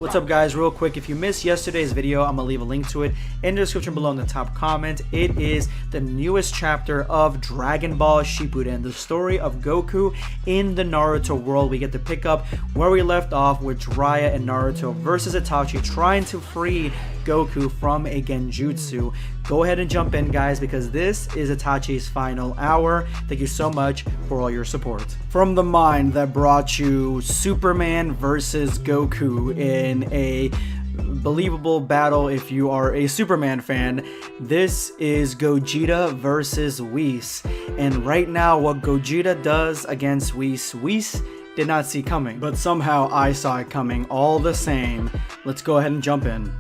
What's up guys, real quick, if you missed yesterday's video, I'm gonna leave a link to it in the description below in the top comment. It is the newest chapter of Dragon Ball Shippuden, the story of Goku in the Naruto world. We get to pick up where we left off with Jiraiya and Naruto versus Itachi trying to free Goku from a genjutsu. Go ahead and jump in guys, because this is Itachi's final hour. Thank you so much for all your support. From the mind that brought you Superman versus Goku in a believable battle if you are a Superman fan, this is Gogeta versus Whis. And right now what Gogeta does against Whis did not see coming, but somehow I saw it coming all the same. Let's go ahead and jump in.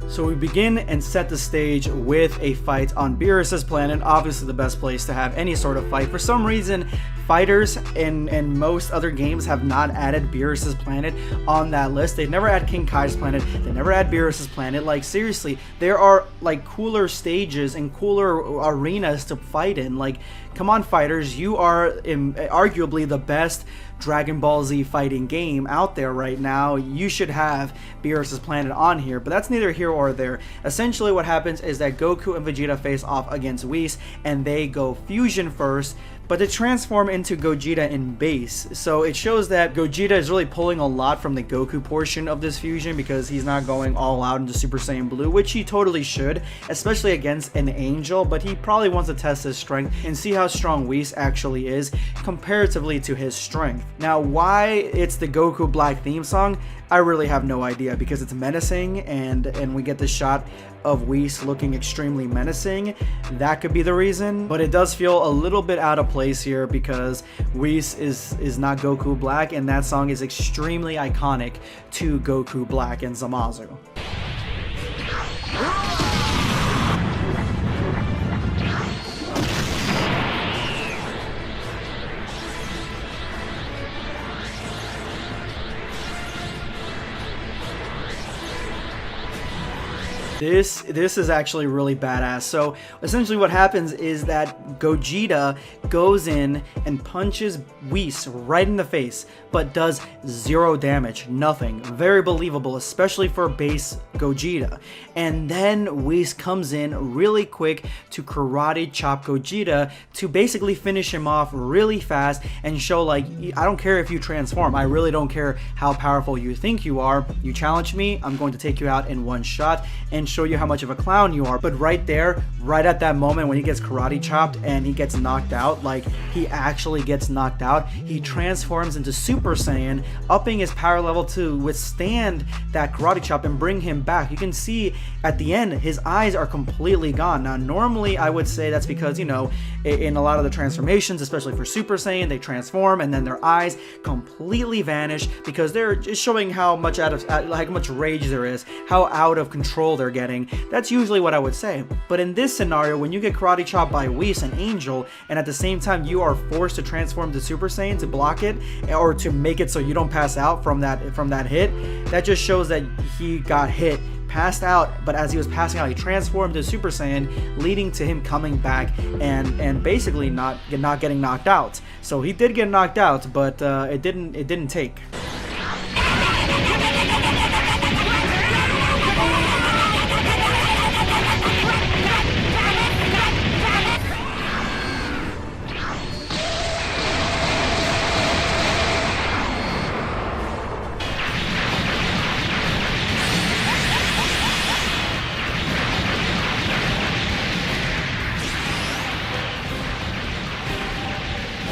So we begin and set the stage with a fight on Beerus's planet, obviously the best place to have any sort of fight. For some reason, fighters in most other games have not added Beerus's planet on that list. They've never had King Kai's planet, they never had Beerus's planet. Like seriously, there are like cooler stages and cooler arenas to fight in. Like, come on fighters, you are arguably the best Dragon Ball Z fighting game out there right now. You should have Beerus's planet on here, but that's neither here or there. Essentially what happens is that Goku and Vegeta face off against Whis, and they go fusion first, but they transform into Gogeta in base. So it shows that Gogeta is really pulling a lot from the Goku portion of this fusion, because he's not going all out into Super Saiyan Blue, which he totally should, especially against an angel, but he probably wants to test his strength and see how strong Whis actually is comparatively to his strength. Now, why it's the Goku Black theme song, I really have no idea, because it's menacing and we get the shot of Whis looking extremely menacing. That could be the reason, but it does feel a little bit out of place here because Whis is not Goku Black, and that song is extremely iconic to Goku Black and Zamasu. This is actually really badass. So essentially what happens is that Gogeta goes in and punches Whis right in the face, but does 0 damage, nothing. Very believable, especially for base Gogeta. And then Whis comes in really quick to karate chop Gogeta to basically finish him off really fast and show, like, I don't care if you transform, I really don't care how powerful you think you are. You challenge me, I'm going to take you out in one shot and show you how much of a clown you are. But right there, right at that moment when he gets karate chopped and he gets knocked out, like he actually gets knocked out, he transforms into Super Saiyan, upping his power level to withstand that karate chop and bring him back. You can see at the end his eyes are completely gone. Now normally I would say that's because, you know, in a lot of the transformations, especially for Super Saiyan, they transform and then their eyes completely vanish because they're just showing how much how much rage there is, how out of control they're getting. That's usually what I would say. But in this scenario, when you get karate chopped by Whis, an angel, and at the same time you are forced to transform to Super Saiyan to block it or to make it so you don't pass out from that hit, that just shows that he got hit, passed out, but as he was passing out he transformed to Super Saiyan, leading to him coming back and basically not getting knocked out. So he did get knocked out, but it didn't take.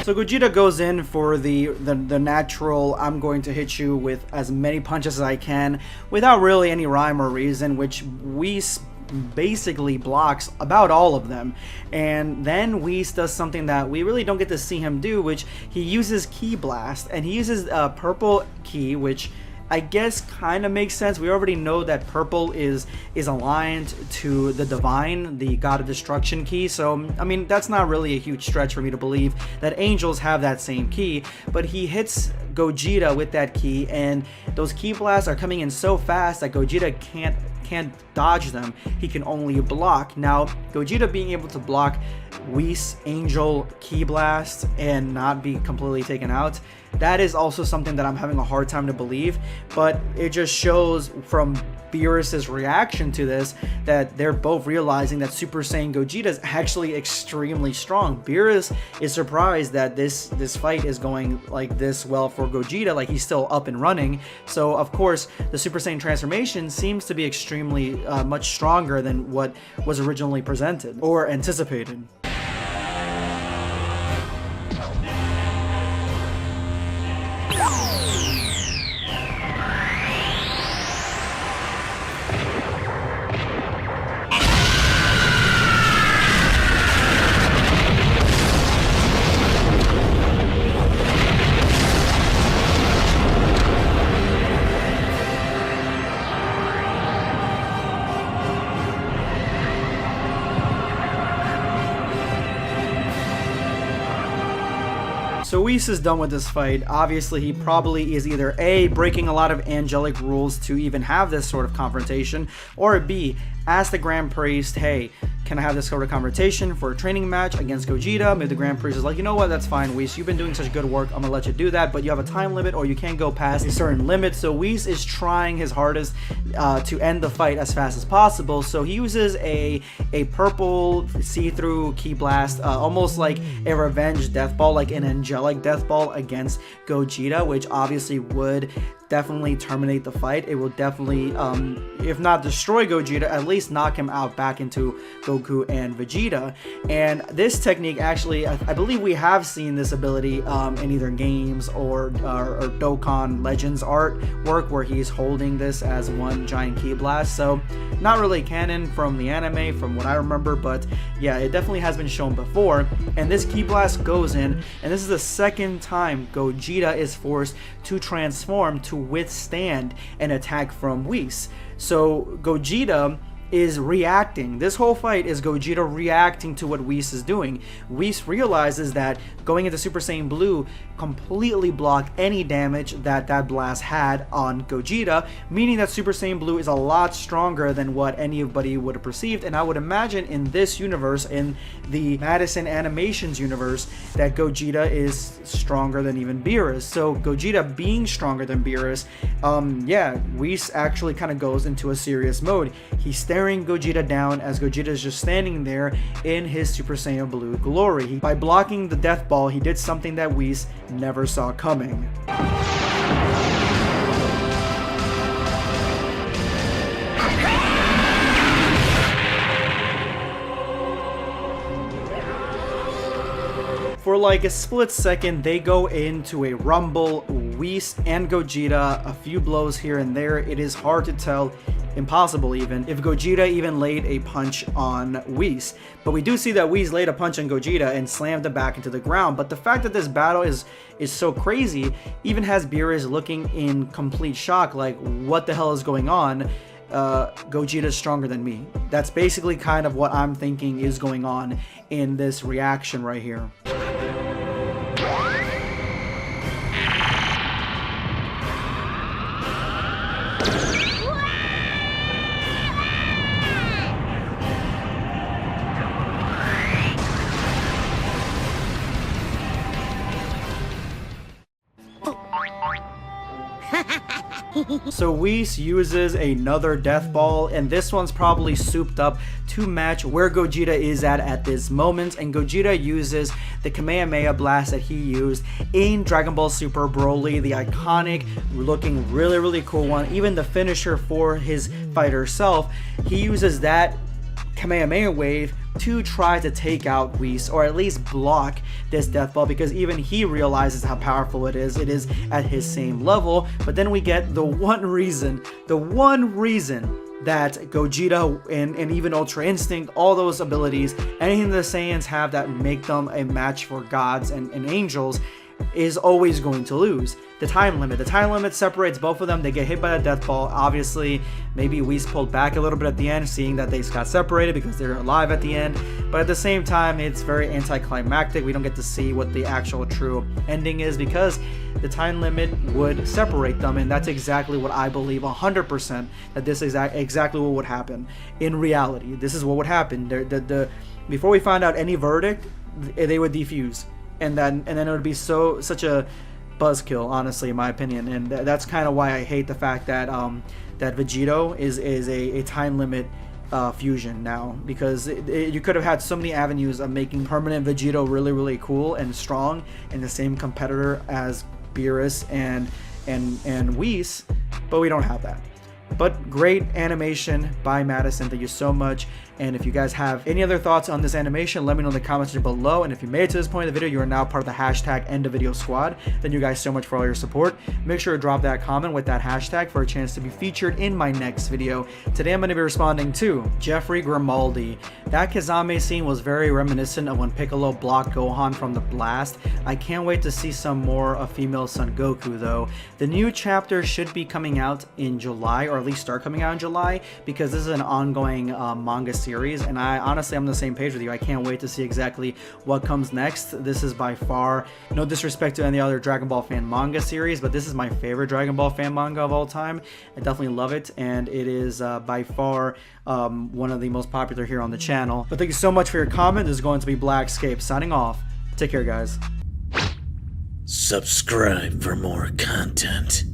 So Gogeta goes in for the natural, I'm going to hit you with as many punches as I can without really any rhyme or reason, which Whis basically blocks about all of them. And then Whis does something that we really don't get to see him do, which he uses Ki Blast, and he uses purple Ki, which I guess kind of makes sense. We already know that purple is aligned to the divine, the god of destruction key. So I mean, that's not really a huge stretch for me to believe that angels have that same key. But he hits Gogeta with that key, and those ki blasts are coming in so fast that Gogeta can't dodge them. He can only block. Now, Gogeta being able to block Whis Angel ki blast and not be completely taken out, that is also something that I'm having a hard time to believe. But it just shows from Beerus's reaction to this that they're both realizing that Super Saiyan Gogeta is actually extremely strong. Beerus is surprised that this fight is going like this well for Gogeta, like he's still up and running. So of course the Super Saiyan transformation seems to be extremely much stronger than what was originally presented or anticipated. So Whis is done with this fight. Obviously, he probably is either A, breaking a lot of angelic rules to even have this sort of confrontation, or B, ask the Grand Priest, hey, can I have this sort of confrontation for a training match against Gogeta? Maybe the Grand Priest is like, you know what, that's fine, Whis, you've been doing such good work, I'm gonna let you do that, but you have a time limit or you can't go past a certain limit. So Whis is trying his hardest to end the fight as fast as possible. So he uses a purple see-through ki blast, almost like a revenge death ball, like an angelic death ball against Gogeta, which obviously would definitely terminate the fight. It will definitely, if not destroy Gogeta, at least knock him out back into Goku and Vegeta. And this technique, actually, I believe we have seen this ability in either games or Dokkan Legends artwork, where he's holding this as one giant ki blast. So not really canon from the anime, from what I remember, but yeah, it definitely has been shown before. And this ki blast goes in, and this is the second time Gogeta is forced to transform to withstand an attack from Whis. So Gogeta is reacting. This whole fight is Gogeta reacting to what Whis is doing. Whis realizes that going into Super Saiyan Blue completely blocked any damage that blast had on Gogeta, meaning that Super Saiyan Blue is a lot stronger than what anybody would have perceived. And I would imagine in this universe, in the Madison Animations universe, that Gogeta is stronger than even Beerus. So Gogeta being stronger than Beerus, yeah, Whis actually kind of goes into a serious mode. He's staring Gogeta down as Gogeta is just standing there in his Super Saiyan Blue glory. By blocking the death ball, he did something that Whis never saw coming. For like a split second, they go into a rumble. Whis and Gogeta, a few blows here and there. It is hard to tell, impossible even, if Gogeta even laid a punch on Whis. But we do see that Whis laid a punch on Gogeta and slammed him back into the ground. But the fact that this battle is so crazy even has Beerus looking in complete shock, like, what the hell is going on? Gogeta is stronger than me. That's basically kind of what I'm thinking is going on in this reaction right here. So Whis uses another death ball, and this one's probably souped up to match where Gogeta is at this moment. And Gogeta uses the Kamehameha blast that he used in Dragon Ball Super Broly, the iconic looking really cool one, even the finisher for his fighter self. He uses that Kamehameha wave to try to take out Whis, or at least block this death ball, because even he realizes how powerful it is. It is at his same level. But then we get the one reason that Gogeta and even Ultra Instinct, all those abilities, anything the Saiyans have that make them a match for gods and angels, is always going to lose. The time limit separates both of them. They get hit by the death ball. Obviously, maybe Whis pulled back a little bit at the end, seeing that they got separated because they're alive at the end. But at the same time, it's very anticlimactic. We don't get to see what the actual true ending is because the time limit would separate them, and that's exactly what I believe 100% that this is exactly what would happen in reality. This is what would happen. Before we find out any verdict, they would defuse, and then it would be such a buzzkill, honestly, in my opinion. And that's kind of why I hate the fact that that Vegito is a time limit fusion now, because you could have had so many avenues of making permanent Vegito really, really cool and strong and the same competitor as Beerus and Whis, but we don't have that. But great animation by Madison. Thank you so much. And if you guys have any other thoughts on this animation, let me know in the comments below. And if you made it to this point in the video, you are now part of the hashtag #EndOfVideoSquad. Thank you guys so much for all your support. Make sure to drop that comment with that hashtag for a chance to be featured in my next video. Today I'm going to be responding to Jeffrey Grimaldi. That Kazame scene was very reminiscent of when Piccolo blocked Gohan from the blast. I can't wait to see some more of female Son Goku though. The new chapter should be coming out in July, or at least start coming out in July, because this is an ongoing manga series, and I'm on the same page with you. I can't wait to see exactly what comes next. This is by far, no disrespect to any other Dragon Ball fan manga series, but this is my favorite Dragon Ball fan manga of all time. I definitely love it, and it is by far one of the most popular here on the channel. But thank you so much for your comment. This is going to be Blackscape signing off. Take care, guys. Subscribe for more content.